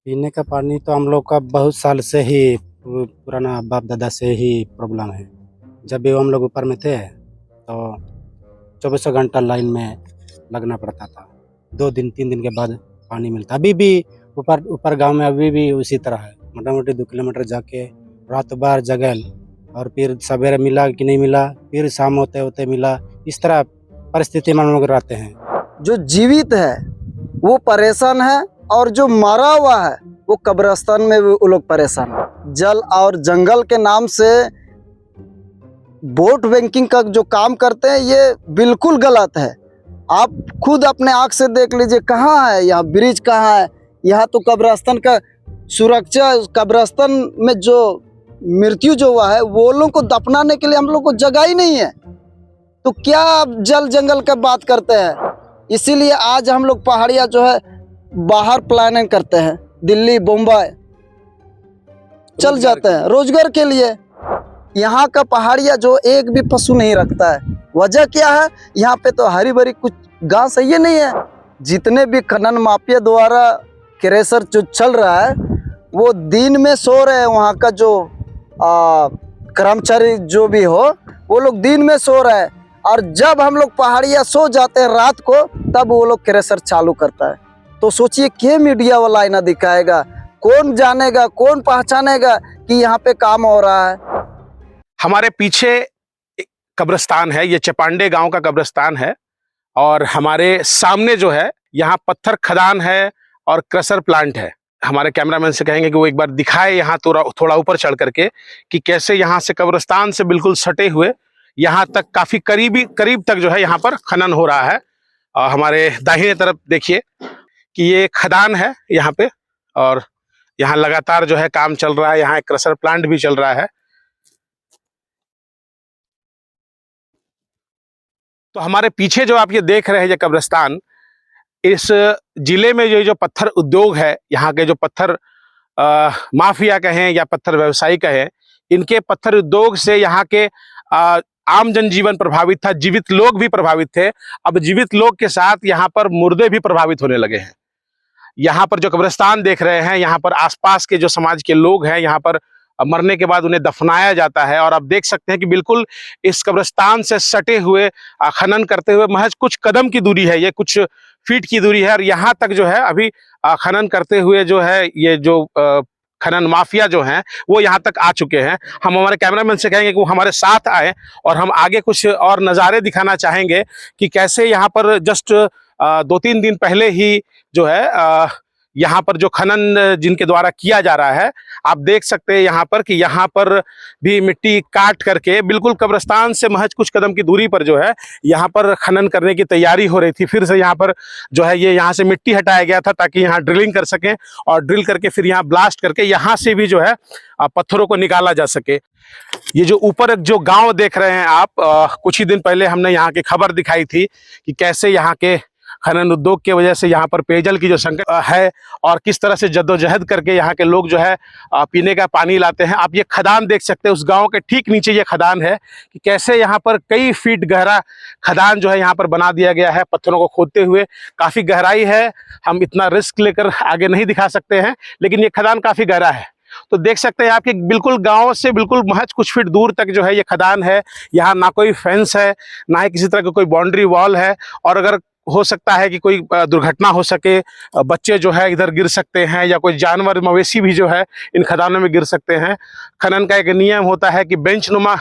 पीने का पानी तो हम लोग का बहुत साल से ही पुराना बाप दादा से ही प्रॉब्लम है। जब भी हम लोग ऊपर में थे तो चौबीसों घंटा लाइन में लगना पड़ता था। 2 दिन 3 दिन के बाद पानी मिलता। अभी भी ऊपर ऊपर गांव में अभी भी उसी तरह है। मोटा-मोटी 2 किलोमीटर जाके रात भर जगल और फिर सवेरे मिला कि नहीं मिला, फिर शाम होते-होते मिला। इस तरह परिस्थिति में हम लोग रहते हैं। जो जीवित है वो परेशान है और जो मरा हुआ है वो कब्रिस्तान में भी वो लोग परेशान है। जल और जंगल के नाम से वोट बैंकिंग का जो काम करते हैं ये बिल्कुल गलत है। आप खुद अपने आँख से देख लीजिए, कहाँ है यहाँ ब्रिज, कहाँ है यहाँ। तो कब्रिस्तान का सुरक्षा, कब्रिस्तान में जो मृत्यु जो हुआ है वो लोग को दफनाने के लिए हम लोग को जगह ही नहीं है, तो क्या आप जल जंगल का बात करते हैं। इसीलिए आज हम लोग पहाड़िया जो है बाहर प्लानिंग करते हैं, दिल्ली बम्बई चल जाते हैं रोजगार के लिए। यहाँ का पहाड़िया जो एक भी पशु नहीं रखता है। वजह क्या है, यहाँ पे तो हरी भरी कुछ घास सही है नहीं है। जितने भी खनन माफिया द्वारा क्रेशर जो चल रहा है वो दिन में सो रहे हैं। वहाँ का जो कर्मचारी जो भी हो वो लोग दिन में सो रहे हैं, और जब हम लोग पहाड़िया सो जाते हैं रात को तब वो लोग क्रेशर चालू करता है। तो सोचिए क्या मीडिया वाला आईना दिखाएगा, कौन जानेगा, कौन पहचानेगा कि यहाँ पे काम हो रहा है। हमारे पीछे एक कब्रिस्तान है, ये चपांडे गांव का कब्रिस्तान है, और हमारे सामने जो है यहाँ पत्थर खदान है और क्रशर प्लांट है। हमारे कैमरामैन से कहेंगे कि वो एक बार दिखाए यहाँ थोड़ा ऊपर चढ़ करके कि कैसे यहाँ से कब्रिस्तान से बिल्कुल सटे हुए यहाँ तक काफी करीब तक जो है यहाँ पर खनन हो रहा है। हमारे दाहिने तरफ देखिए कि ये खदान है यहाँ पे, और यहाँ लगातार जो है काम चल रहा है। यहाँ एक क्रशर प्लांट भी चल रहा है। तो हमारे पीछे जो आप ये देख रहे हैं ये कब्रिस्तान, इस जिले में जो पत्थर उद्योग है, यहाँ के जो पत्थर माफिया कहें या पत्थर व्यवसायी कहें, इनके पत्थर उद्योग से यहाँ के आम जनजीवन प्रभावित था, जीवित लोग भी प्रभावित थे। अब जीवित लोग के साथ यहाँ पर मुर्दे भी प्रभावित होने लगे हैं। यहाँ पर जो कब्रिस्तान देख रहे हैं, यहाँ पर आसपास के जो समाज के लोग हैं, यहाँ पर मरने के बाद उन्हें दफनाया जाता है। और आप देख सकते हैं कि बिल्कुल इस कब्रिस्तान से सटे हुए खनन करते हुए महज कुछ कदम की दूरी है, ये कुछ फीट की दूरी है, और यहाँ तक जो है अभी खनन करते हुए जो है ये जो खनन माफिया जो हैं वो यहाँ तक आ चुके हैं। हम हमारे कैमरामैन से कहेंगे कि वो हमारे साथ आए और हम आगे कुछ और नज़ारे दिखाना चाहेंगे कि कैसे यहाँ पर जस्ट 2-3 दिन पहले ही जो है यहाँ पर जो खनन जिनके द्वारा किया जा रहा है, आप देख सकते हैं यहाँ पर कि यहाँ पर भी मिट्टी काट करके बिल्कुल कब्रिस्तान से महज कुछ कदम की दूरी पर जो है यहाँ पर खनन करने की तैयारी हो रही थी। फिर से यहाँ पर जो है ये यहाँ से मिट्टी हटाया गया था ताकि यहाँ ड्रिलिंग कर सकें, और ड्रिल करके फिर यहाँ ब्लास्ट करके यहाँ से भी जो है पत्थरों को निकाला जा सके। ये जो ऊपर जो गाँव देख रहे हैं आप, कुछ ही दिन पहले हमने यहाँ की खबर दिखाई थी कि कैसे यहाँ के खनन उद्योग की वजह से यहाँ पर पेयजल की जो संकट है और किस तरह से जद्दोजहद करके यहाँ के लोग जो है पीने का पानी लाते हैं। आप ये खदान देख सकते हैं, उस गांव के ठीक नीचे ये खदान है कि कैसे यहाँ पर कई फीट गहरा खदान जो है यहाँ पर बना दिया गया है पत्थरों को खोदते हुए। काफ़ी गहराई है, हम इतना रिस्क लेकर आगे नहीं दिखा सकते हैं, लेकिन ये खदान काफ़ी गहरा है। तो देख सकते हैं आपके बिल्कुल गांव से बिल्कुल महज कुछ फीट दूर तक जो है ये खदान है। यहाँ ना कोई फेंस है, ना ही किसी तरह का कोई बाउंड्री वॉल है, और अगर हो सकता है कि कोई दुर्घटना हो सके, बच्चे जो है इधर गिर सकते हैं या कोई जानवर मवेशी भी जो है इन खदानों में गिर सकते हैं। खनन का एक नियम होता है कि बेंच नुमा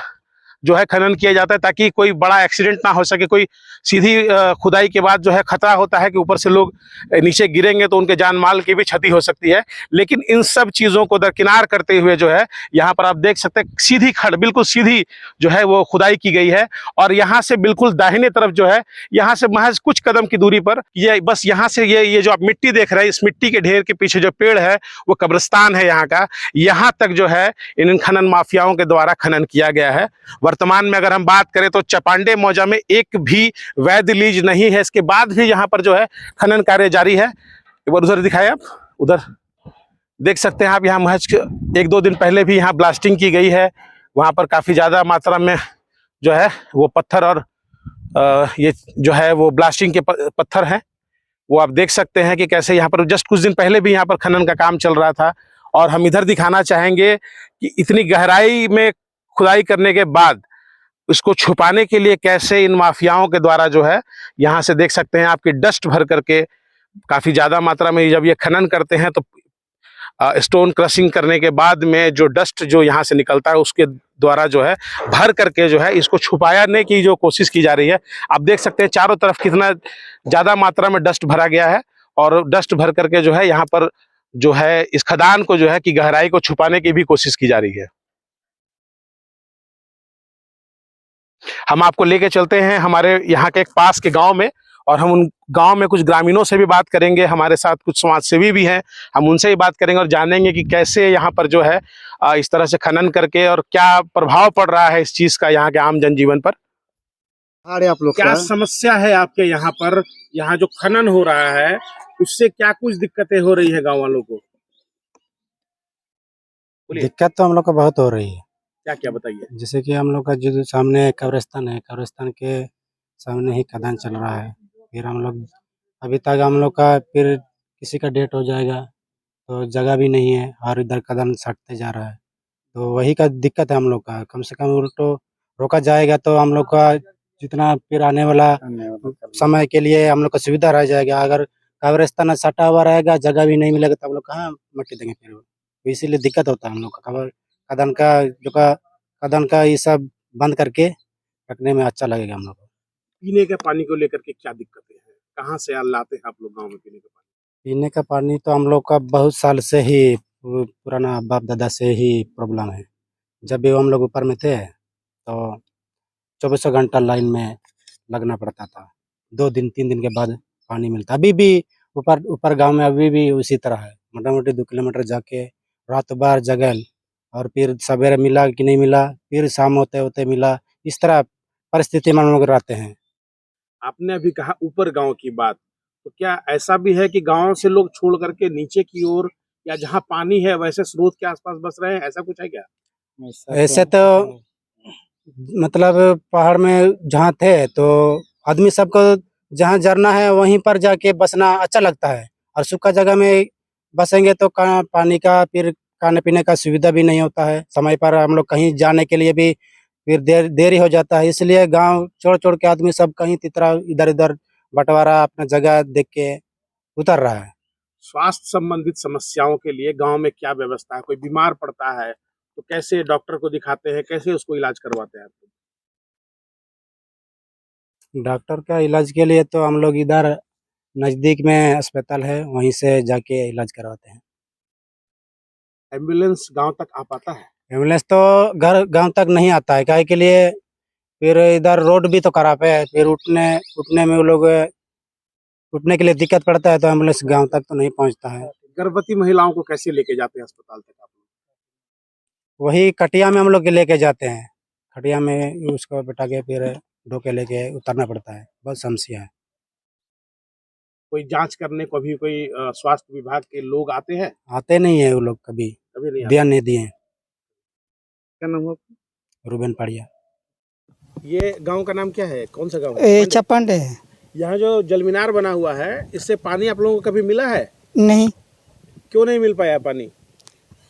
जो है खनन किया जाता है ताकि कोई बड़ा एक्सीडेंट ना हो सके। कोई सीधी खुदाई के बाद जो है खतरा होता है कि ऊपर से लोग नीचे गिरेंगे तो उनके जान माल की भी क्षति हो सकती है। लेकिन इन सब चीज़ों को दरकिनार करते हुए जो है यहाँ पर आप देख सकते हैं सीधी बिल्कुल सीधी जो है वो खुदाई की गई है, और यहाँ से बिल्कुल दाहिने तरफ जो है यहाँ से महज कुछ कदम की दूरी पर ये बस यहाँ से ये जो आप मिट्टी देख रहे हैं, इस मिट्टी के ढेर के पीछे जो पेड़ है वो कब्रिस्तान है यहाँ का। यहाँ तक जो है इन खनन माफियाओं के द्वारा खनन किया गया है। वर्तमान में अगर हम बात करें तो चपांडे मौजा में एक भी वैध लीज नहीं है। इसके बाद भी यहाँ पर जो है खनन कार्य जारी है। एक बार उधर दिखाएं, आप उधर देख सकते हैं आप, यहाँ महज 1-2 दिन पहले भी यहाँ ब्लास्टिंग की गई है। वहाँ पर काफ़ी ज़्यादा मात्रा में जो है वो पत्थर और ये जो है वो ब्लास्टिंग के पत्थर हैं। वो आप देख सकते हैं कि कैसे यहाँ पर जस्ट कुछ दिन पहले भी यहाँ पर खनन का काम चल रहा था। और हम इधर दिखाना चाहेंगे कि इतनी गहराई में खुदाई करने के बाद इसको छुपाने के लिए कैसे इन माफियाओं के द्वारा जो है, यहाँ से देख सकते हैं आपकी डस्ट भर करके काफी ज्यादा मात्रा में जब ये खनन करते हैं तो स्टोन क्रशिंग करने के बाद में जो डस्ट जो यहाँ से निकलता है उसके द्वारा जो है भर करके जो है इसको छुपाने की जो कोशिश की जा रही है। आप देख सकते हैं चारों तरफ कितना ज्यादा मात्रा में डस्ट भरा गया है और डस्ट भर करके जो है यहाँ पर जो है इस खदान को जो है कि गहराई को छुपाने की भी कोशिश की जा रही है। हम आपको लेके चलते हैं हमारे यहाँ के एक पास के गांव में और हम उन गांव में कुछ ग्रामीणों से भी बात करेंगे। हमारे साथ कुछ समाज सेवी भी हैं, हम उनसे भी बात करेंगे और जानेंगे कि कैसे यहाँ पर जो है इस तरह से खनन करके और क्या प्रभाव पड़ रहा है इस चीज का यहाँ के आम जनजीवन पर। अरे आप लोग क्या समस्या है आपके यहाँ पर, यहाँ जो खनन हो रहा है उससे क्या कुछ दिक्कतें हो रही है गाँव वालों को? दिक्कत तो हम लोग को बहुत हो रही है। क्या क्या बताइए। जैसे कि हम लोग का जो सामने कब्रिस्तान है, कब्रिस्तान के सामने ही खदान चल रहा है। फिर हम लोग अभी तक हम लोग का फिर किसी का डेट हो जाएगा तो जगह भी नहीं है और इधर खदान सटते जा रहा है, तो वही का दिक्कत है हम लोग का। कम से कम उल्टो रोका जाएगा तो हम लोग का जितना फिर आने वाला समय के लिए हम लोग का सुविधा रह जाएगा। अगर कब्रिस्तान सटा हुआ रहेगा, जगह भी नहीं मिलेगा तो हम लोग कहाँ मिट्टी देंगे फिर, तो इसीलिए दिक्कत होता है हम लोग का। खदान का खदान का ये सब बंद करके रखने में अच्छा लगेगा हम लोग को। पीने के पानी को लेकर के क्या दिक्कतें हैं, कहाँ से लाते हैं आप लोग गाँव में पीने का पानी? पीने का पानी तो हम लोग का बहुत साल से ही पुराना बाप दादा से ही प्रॉब्लम है। जब भी हम लोग ऊपर में थे तो 24 घंटा लाइन में लगना पड़ता था। 2 दिन 3 दिन के बाद पानी मिलता। अभी भी ऊपर ऊपर गांव में अभी भी उसी तरह है। मोटा-मोटी 2 किलोमीटर जाके रात भर जगल और फिर सवेरे मिला कि नहीं मिला, फिर शाम होते-होते मिला। इस तरह परिस्थिति में हम लोग रहते हैं। आपने अभी कहा ऊपर गांव की बात, तो क्या ऐसा भी है कि गांव से लोग छोड़ करके नीचे की ओर या जहां पानी है वैसे स्रोत के आसपास बस रहे हैं, ऐसा कुछ है क्या? ऐसे तो मतलब पहाड़ में जहाँ थे तो आदमी सबको जहाँ झरना है वहीं पर जाके बसना अच्छा लगता है, और सूखा जगह में बसेंगे तो कहाँ पानी का फिर खाने पीने का सुविधा भी नहीं होता है। समय पर हम लोग कहीं जाने के लिए भी फिर देरी हो जाता है। इसलिए गांव छोड़ के आदमी सब कहीं तितरा इधर-उधर बंटवारा अपना जगह देख के उतर रहा है। स्वास्थ्य संबंधित समस्याओं के लिए गांव में क्या व्यवस्था है? कोई बीमार पड़ता है तो कैसे डॉक्टर को दिखाते हैं, कैसे उसको इलाज करवाते हैं आप लोग? डॉक्टर का इलाज के लिए तो हम लोग इधर नज़दीक में अस्पताल है, वहीं से जाके इलाज करवाते हैं। एम्बुलेंस गांव तक आ पाता है? एम्बुलेंस तो गांव तक नहीं आता है, काहे के लिए फिर इधर रोड भी तो खराब है, फिर उठने उठने में वो लोग उठने के लिए दिक्कत पड़ता है, तो एम्बुलेंस गांव तक तो नहीं पहुंचता है। गर्भवती महिलाओं को कैसे लेके जाते हैं अस्पताल तक आप लोग? वही कटिया में हम लोग लेके जाते हैं, खटिया में उसको बिठा के फिर ढोके लेके उतरना पड़ता है। बहुत समस्या है। कोई जांच करने को भी कोई स्वास्थ्य विभाग के लोग आते हैं? आते नहीं है वो लोग, कभी कभी नहीं आते। ध्यान नहीं दिए। क्या नाम हुआ? रूबेन पाड़िया। ये गांव का नाम क्या है, कौन सा गांव है? ये चपंड है। यहाँ जो जलमीनार बना हुआ है इससे पानी आप लोगों को कभी मिला है? नहीं, क्यों नहीं मिल पाया पानी?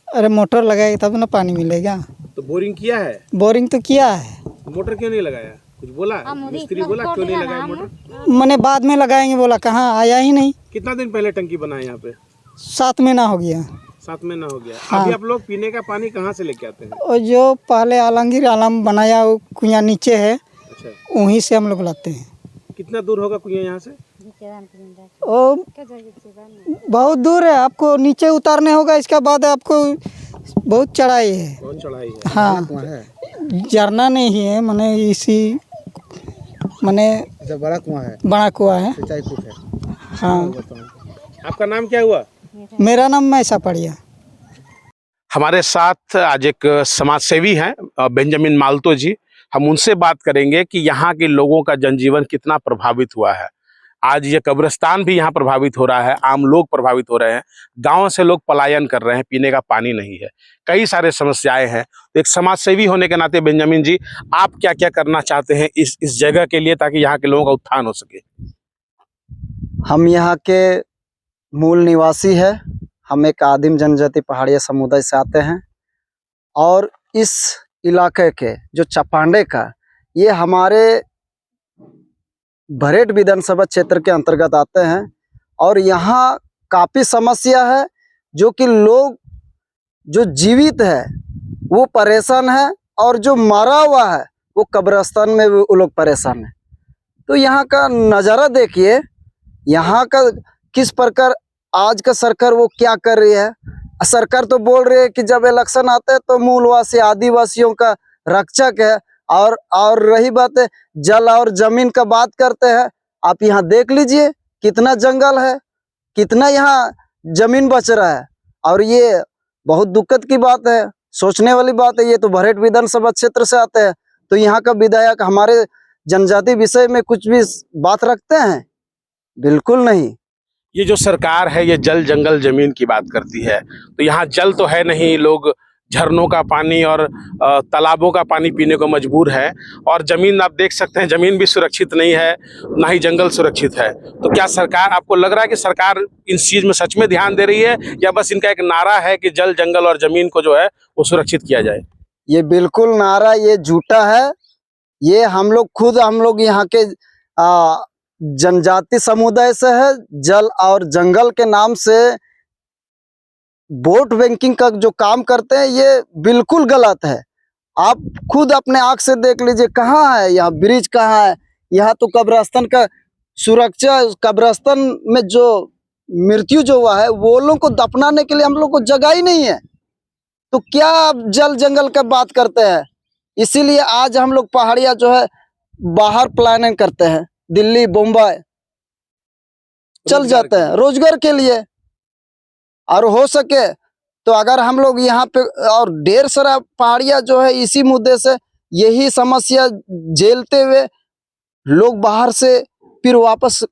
अरे मोटर लगाएगा तब ना पानी मिलेगा। तो बोरिंग किया है? बोरिंग तो किया है। मोटर क्यों नहीं लगाया? कुछ बोला मिस्त्री, बोला क्यों नहीं लगाया मोटर? मैंने बाद में लगाएंगे बोला, कहाँ आया ही नहीं। कितना दिन पहले टंकी बना है यहाँ पे? 7 महीना हो गया। 7 महीना हो गया। हाँ। अभी आप लोग पीने का पानी कहाँ से लेके आते हैं? और जो पहले आलमगीर आलम बनाया वो कुआं नीचे है, अच्छा, वहीं से हम लोग लाते हैं। कितना दूर होगा कुआं यहाँ से? ओ बहुत दूर है, आपको नीचे उतारने होगा, इसके बाद आपको बहुत चढ़ाई है। बहुत चढ़ाई है। हाँ, झरना नहीं है, मैंने इसी मैंने बड़ा कुआं है, बड़ा कुआं है। सिंचाई कूप है। हाँ, आपका नाम क्या हुआ? मेरा नाम मैसा पड़िया। हमारे साथ आज एक समाज सेवी हैं बेंजामिन माल्तो जी। हम उनसे बात करेंगे कि यहाँ के लोगों का जनजीवन कितना प्रभावित हुआ है। आज ये कब्रिस्तान भी यहाँ प्रभावित हो रहा है, आम लोग प्रभावित हो रहे हैं, गांव से लोग पलायन कर रहे हैं, पीने का पानी नहीं है, कई सारे समस्याएं हैं। तो एक समाज सेवी होने के नाते बेंजामिन जी, आप क्या क्या करना चाहते हैं इस जगह के लिए ताकि यहाँ के लोगों का उत्थान हो सके? हम यहाँ के मूल निवासी है। हम एक आदिम जनजाति पहाड़िया समुदाय से आते हैं और इस इलाके के जो चपांडे का ये हमारे भरेट विधानसभा क्षेत्र के अंतर्गत आते हैं और यहाँ काफ़ी समस्या है, जो कि लोग जो जीवित है वो परेशान है और जो मरा हुआ है वो कब्रिस्तान में वो लोग परेशान है। तो यहाँ का नज़ारा देखिए, यहाँ का किस प्रकार आज का सरकार वो क्या कर रही है। सरकार तो बोल रही है कि जब इलेक्शन आते हैं तो मूलवासी आदिवासियों का रक्षक है, और रही बात है जल और जमीन का बात करते हैं। आप यहाँ देख लीजिए कितना जंगल है, कितना यहाँ जमीन बच रहा है, और ये बहुत दुखद की बात है, सोचने वाली बात है। ये तो भरेट विधानसभा क्षेत्र से आते हैं, तो यहाँ का विधायक हमारे जनजाति विषय में कुछ भी बात रखते हैं? बिल्कुल नहीं। ये जो सरकार है ये जल जंगल जमीन की बात करती है, तो यहाँ जल तो है नहीं, लोग झरनों का पानी और तालाबों का पानी पीने को मजबूर है। और जमीन आप देख सकते हैं, जमीन भी सुरक्षित नहीं है, ना ही जंगल सुरक्षित है। तो क्या सरकार, आपको लग रहा है कि सरकार इस चीज में सच में ध्यान दे रही है, या बस इनका एक नारा है कि जल जंगल और जमीन को जो है वो सुरक्षित किया जाए? ये बिल्कुल नारा ये झूठा है। ये हम लोग यहाँ के जनजाति समुदाय से है। जल और जंगल के नाम से वोट बैंकिंग का जो काम करते हैं ये बिल्कुल गलत है। आप खुद अपने आँख से देख लीजिए, कहाँ है यहाँ ब्रिज, कहाँ है यहाँ? तो कब्रिस्तान का सुरक्षा, कब्रिस्तान में जो मृत्यु जो हुआ है वो लोग को दफनाने के लिए हम लोग को जगह ही नहीं है, तो क्या आप जल जंगल का बात करते हैं? इसीलिए आज हम लोग पहाड़िया जो है बाहर प्लानिंग करते हैं, दिल्ली बम्बई चल जाते हैं रोजगार के लिए। और हो सके तो अगर हम लोग यहाँ पे, और ढेर सारा पहाड़िया जो है इसी मुद्दे से यही समस्या झेलते हुए लोग बाहर से फिर वापस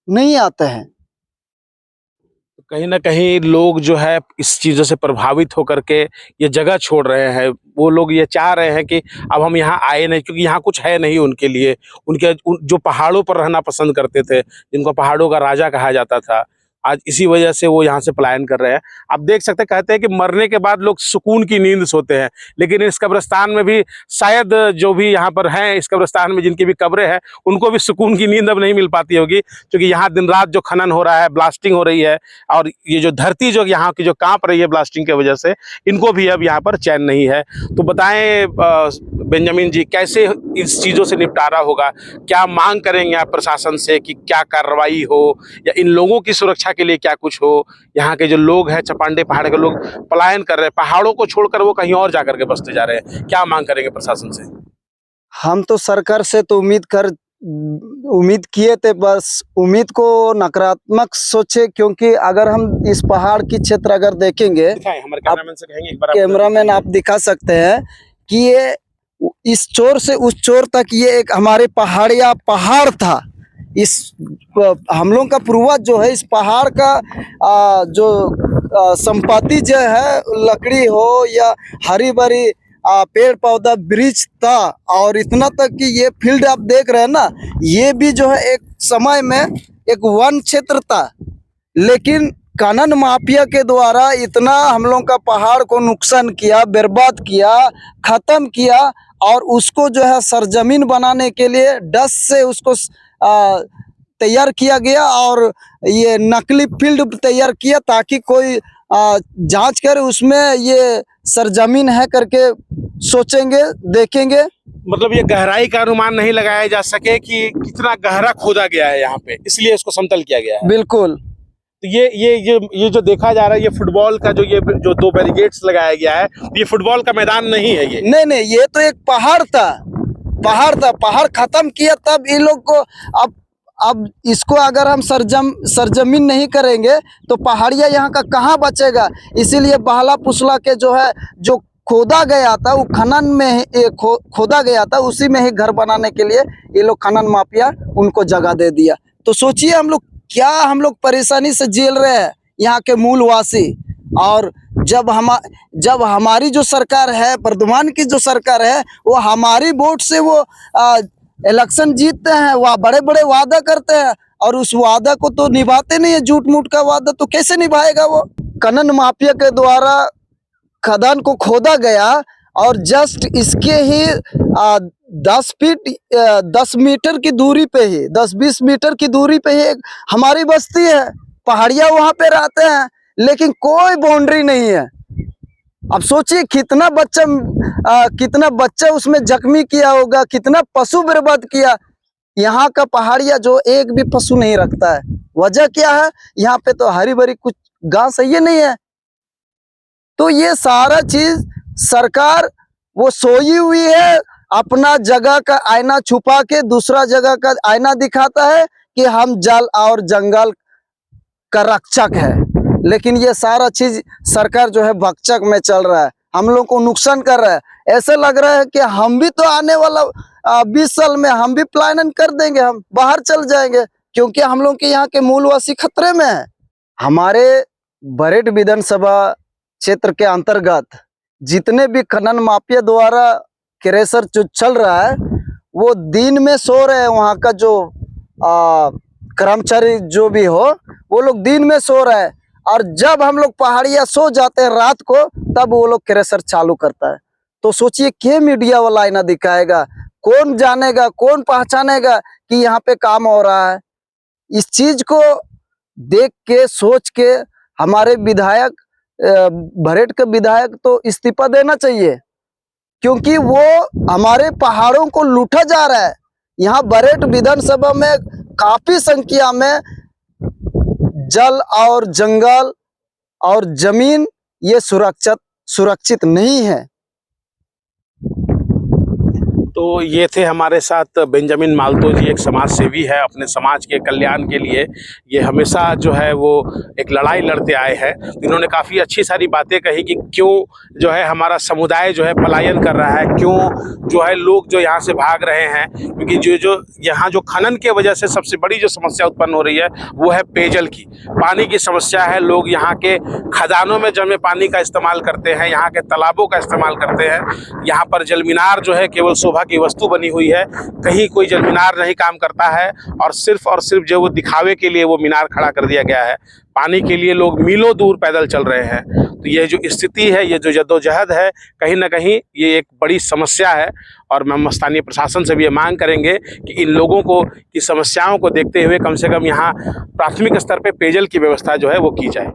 नहीं आते हैं। कहीं ना कहीं लोग जो है इस चीज़ों से प्रभावित होकर के ये जगह छोड़ रहे हैं। वो लोग ये चाह रहे हैं कि अब हम यहाँ आए नहीं, क्योंकि यहाँ कुछ है नहीं उनके लिए। जो पहाड़ों पर रहना पसंद करते थे, जिनको पहाड़ों का राजा कहा जाता था, आज इसी वजह से वो यहाँ से पलायन कर रहे हैं। आप देख सकते हैं, कहते हैं कि मरने के बाद लोग सुकून की नींद सोते हैं, लेकिन इस कब्रिस्तान में भी शायद जो भी यहाँ पर हैं, इस कब्रिस्तान में जिनकी भी कब्रें हैं, उनको भी सुकून की नींद अब नहीं मिल पाती होगी, क्योंकि यहाँ दिन रात जो खनन हो रहा है, ब्लास्टिंग हो रही है, और ये जो धरती जो यहाँ की जो काँप रही है ब्लास्टिंग की वजह से, इनको भी अब यहाँ पर चैन नहीं है। तो बताएं बेंजामिन जी, कैसे इस चीज़ों से निपटारा होगा? क्या मांग करेंगे आप प्रशासन से कि क्या कार्रवाई हो, या इन लोगों की सुरक्षा के लिए क्या कुछ हो? यहाँ के जो लोग हैं, चपांडे पहाड़ के लोग पलायन कर रहे हैं, पहाड़ों को छोड़कर वो कहीं और जाकर के बसते जा रहे हैं, क्या मांग करेंगे प्रशासन से? हम तो सरकार से तो उम्मीद किए थे, बस उम्मीद को नकारात्मक सोचे, क्योंकि अगर हम इस पहाड़ की क्षेत्र अगर देखेंगे, हमारे कैमरामैन से कहेंगे, एक बार कैमरामैन आप दिखा सकते हैं कि ये इस चोर से उस चोर तक ये एक हमारे पहाड़िया पहाड़ था। इस हम लोग का पूर्वज जो है इस पहाड़ का जो संपत्ति जो है, लकड़ी हो या हरी भरी पेड़ पौधा ब्रिज था, और इतना तक कि ये फील्ड आप देख रहे हैं ना, ये भी जो है एक समय में एक वन क्षेत्र था, लेकिन खनन माफिया के द्वारा इतना हम लोग का पहाड़ को नुकसान किया, बर्बाद किया, खत्म किया, और उसको जो है सरजमीन बनाने के लिए 10 से उसको तैयार किया गया, और ये नकली फील्ड तैयार किया ताकि कोई जांच करे उसमें ये सरजमीन है करके सोचेंगे, देखेंगे। मतलब ये गहराई का अनुमान नहीं लगाया जा सके कि कितना गहरा खोदा गया है यहाँ पे, इसलिए इसको समतल किया गया है। बिल्कुल। तो ये जो देखा जा रहा है, ये फुटबॉल का जो 2 बैरिकेड्स लगाया गया है, ये फुटबॉल का मैदान नहीं है। ये नहीं, ये तो एक पहाड़ था, पहाड़ खत्म किया तब ये लोग को। अब इसको अगर हम सरजमीन नहीं करेंगे तो पहाड़िया यहाँ का कहाँ बचेगा? इसीलिए बहला पुसला के जो है, जो खोदा गया था, वो खनन में खोदा गया था, उसी में ही घर बनाने के लिए ये लोग खनन माफिया उनको जगह दे दिया। तो सोचिए हम लोग परेशानी से झेल रहे हैं यहाँ के मूलवासी। और जब हमारी जो सरकार है, वर्तमान की जो सरकार है, वो हमारी वोट से वो इलेक्शन जीतते हैं, वह बड़े बड़े वादा करते हैं, और उस वादा को तो निभाते नहीं है। झूठ मूठ का वादा तो कैसे निभाएगा वो। खनन माफिया के द्वारा खदान को खोदा गया और जस्ट इसके ही 10 मीटर की दूरी पे ही 10-20 मीटर की दूरी पे ही एक हमारी बस्ती है। पहाड़िया वहां पे रहते हैं, लेकिन कोई बाउंड्री नहीं है। अब सोचिए कितना बच्चा उसमें जख्मी किया होगा, कितना पशु बर्बाद किया। यहाँ का पहाड़िया जो एक भी पशु नहीं रखता है। वजह क्या है? यहाँ पे तो हरी भरी कुछ घास है, ये नहीं है। तो ये सारा चीज सरकार वो सोई हुई है, अपना जगह का आईना छुपा के दूसरा जगह का आईना दिखाता है कि हम जल और जंगल का रक्षक है। लेकिन ये सारा चीज सरकार जो है भक्षक में चल रहा है, हम लोग को नुकसान कर रहा है। ऐसा लग रहा है कि हम भी तो आने वाला 20 साल में हम भी प्लान कर देंगे, हम बाहर चल जाएंगे, क्योंकि हम लोग के यहाँ के मूलवासी खतरे में है। हमारे बरेट विधानसभा क्षेत्र के अंतर्गत जितने भी खनन माफिया द्वारा क्रेशर जो चल रहा है वो दिन में सो रहे हैं। वहाँ का जो कर्मचारी जो भी हो वो लोग दिन में सो रहे हैं, और जब हम लोग पहाड़िया सो जाते हैं रात को तब वो लोग क्रेशर चालू करता है। तो सोचिए क्या मीडिया वाला आईना दिखाएगा, कौन जानेगा, कौन पहचानेगा कि यहाँ पे काम हो रहा है। इस चीज को देख के सोच के हमारे विधायक बरेट के विधायक तो इस्तीफा देना चाहिए, क्योंकि वो हमारे पहाड़ों को लूटा जा रहा है। यहाँ बरेट विधानसभा में काफी संख्या में जल और जंगल और जमीन ये सुरक्षित नहीं है। तो ये थे हमारे साथ बेंजामिन माल्तो जी, एक समाज सेवी है, अपने समाज के कल्याण के लिए ये हमेशा जो है वो एक लड़ाई लड़ते आए हैं। तो इन्होंने काफ़ी अच्छी सारी बातें कही कि क्यों जो है हमारा समुदाय जो है पलायन कर रहा है, क्यों जो है लोग जो यहाँ से भाग रहे हैं। क्योंकि जो यहाँ जो खनन के वजह से सबसे बड़ी जो समस्या उत्पन्न हो रही है वो है पेयजल की, पानी की समस्या है। लोग यहाँ के खदानों में जमे पानी का इस्तेमाल करते हैं, यहाँ के तालाबों का इस्तेमाल करते हैं। यहाँ पर जलमीनार जो है केवल शोभा की वस्तु बनी हुई है, कहीं कोई जलमीनार नहीं काम करता है, और सिर्फ जो वो दिखावे के लिए वो मीनार खड़ा कर दिया गया है। पानी के लिए लोग मीलों दूर पैदल चल रहे हैं। तो ये जो स्थिति है, ये जो जद्दोजहद है, कहीं ना कहीं ये एक बड़ी समस्या है। और हम स्थानीय प्रशासन से भी ये मांग करेंगे कि इन लोगों को की समस्याओं को देखते हुए कम से कम यहाँ प्राथमिक स्तर पे पेयजल की व्यवस्था जो है वो की जाए।